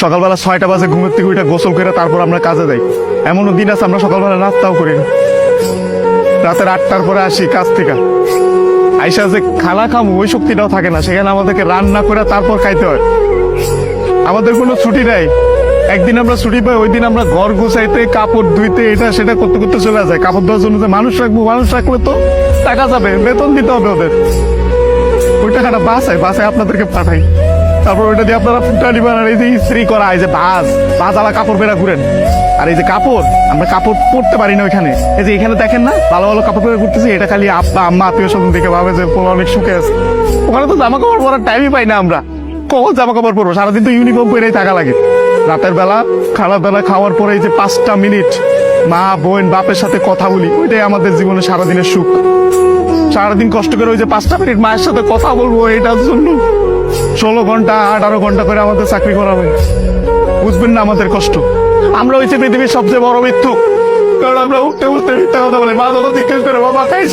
সকালবেলা 6টা বাজে ঘুমের থেকে উঠে গোসল করে তারপর আমরা কাজে যাই। এমনও দিন আছে আমরা সকালবেলা নাস্তাও করি না। রাতের 8টার পরে আসি কাজ থেকে, আইসা যে খানা খামো ওই শক্তিটাও থাকে না, সেখানে আমাদেরকে রান্না করে তারপর খাইতে হয়। আমাদের কোনো ছুটি নাই। একদিন আমরা ছুটি পাই, ওই দিন আমরা ঘর গুছাইতে, কাপড় ধুইতে, এটা সেটা করতে করতে চলে যায়। কাপড় ধোয়ার জন্য যে মানুষ রাখবো, মানুষ রাখলে তো টাকা যাবে, বেতন দিতে হবে ওদের। ওই টাকাটা বাসায় আপনাদেরকে পাঠাই, তারপর ওইটা দিয়ে আপনারা ফুটা নিবেন। আর এই যে ইস্ত্রি করা, এই যে বাজ আলা কাপড় বেড়া ঘুরেন। আর এই যে কাপড়, আমরা কাপড় পরতে পারি না ওইখানে। এই যে এখানে দেখেন না ভালো ভালো কাপড় পরে ঘুরতেছি, এটা খালি আব্বা আম্মা আত্মীয় স্বজন দেখে ভাবে যে পোলা অনেক সুখে আছে। ওখানে তো জামা কাপড় পরার টাইমই পাই না আমরা। কখন জামা কাপড় পরবো? সারাদিন তো ইউনিফর্ম পরেই থাকা লাগে। রাতের বেলা খাওয়া খাওয়ার পরে এই যে 5টা মিনিট মা বোন বাপের সাথে কথা বলি, ওইটাই আমাদের জীবনে সারাদিনের সুখ। সারাদিন কষ্ট করে ওই যে 5টা মিনিট মায়ের সাথে কথা বলবো, এটার জন্য 16 ঘন্টা 18 ঘন্টা করে আমাদের চাকরি করা হয়। বুঝবেন না আমাদের কষ্ট। আমরা হয়েছে পৃথিবীর সবচেয়ে বড় মৃত্যু, কারণ আমরা উঠতে উঠতে মিথ্যা কথা বলি। মা যখন জিজ্ঞেস করে বাবা খাইছ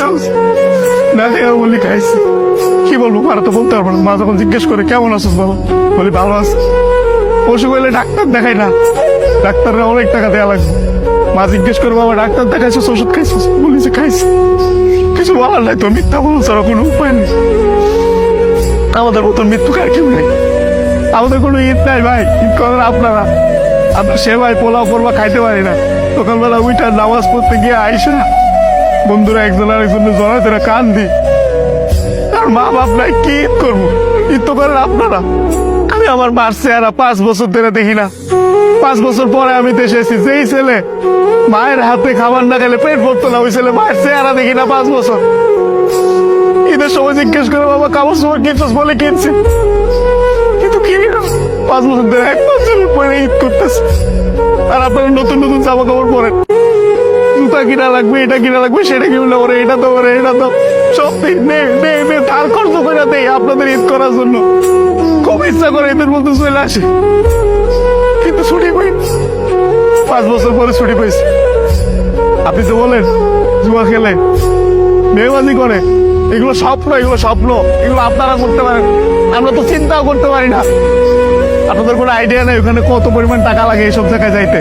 না, বলি খাইছি। কি বলবো, আর তো বলতে পারবো না। মা যখন জিজ্ঞেস করে কেমন আছিস বাবা, বলি ভালো আছি। অসুখ হইলে ডাক্তার দেখাই না, ডাক্তাররা অনেক টাকা দেওয়া লাগবে। মা জিজ্ঞেস করে বাবা ডাক্তার দেখাইছিস, ওষুধ খাইছিস, বলি যে খাইছি। কিছু বলার নাই তো, মিথ্যা বলুন ছাড়া কোনো উপায় নেই। আমাদের মতন মৃত্যু কার কেউ নেই। আমাদের কোনো ঈদ নাই ভাই, ঈদ করেন আপনারা। আমরা সেবাই পোলাও পরবা খাইতে পারি না। সকালবেলা উইটা নামাজ পড়তে গিয়ে আইসা বন্ধুরা একজন আরেকজনের জড়াতে না কান দি। আর মা বাপ নাই, কি ঈদ করবো? ঈদ তো করেন আপনারা। আমি আমার মার চেহারা 5 বছর ধরে দেখি না। 5 বছর পরে আমি দেশে এসেছি। যেই ছেলে মায়ের হাতে খাবার না খেলে পেট ভরতো না, ওই ছেলে মায়ের চেহারা দেখি না 5 বছর। ঈদের সময় জিজ্ঞেস করে বাবা কাপড় সময় কিনছিস, বলে কিনছি, কিন্তু কিনি না। 5 বছর ধরে 1 বছর পরে ঈদ করতেছে। আর আপনারা নতুন নতুন জামা কাপড় পরেন, জুতা কিনা লাগবে, এটা কিনা লাগবে, সেটা কিনা করে, এটা তো করে, এটা তো সব ধার খরচ করে দেয় আপনাদের ঈদ করার জন্য। খুব ইচ্ছা করে ঈদের মধ্যে চলে আসে, কিন্তু ছুটি পাই। 5 বছর পরে ছুটি পাইছি। আপনি তো বলেন জুয়া খেলে, মেয়েবাজি করে, এগুলো স্বপ্ন, এগুলো স্বপ্ন, এগুলো আপনারা করতে পারেন, আমরা তো চিন্তাও করতে পারি না। আপনাদের কোনো আইডিয়া নেই ওখানে কত পরিমাণ টাকা লাগে এইসব জায়গায় যাইতে।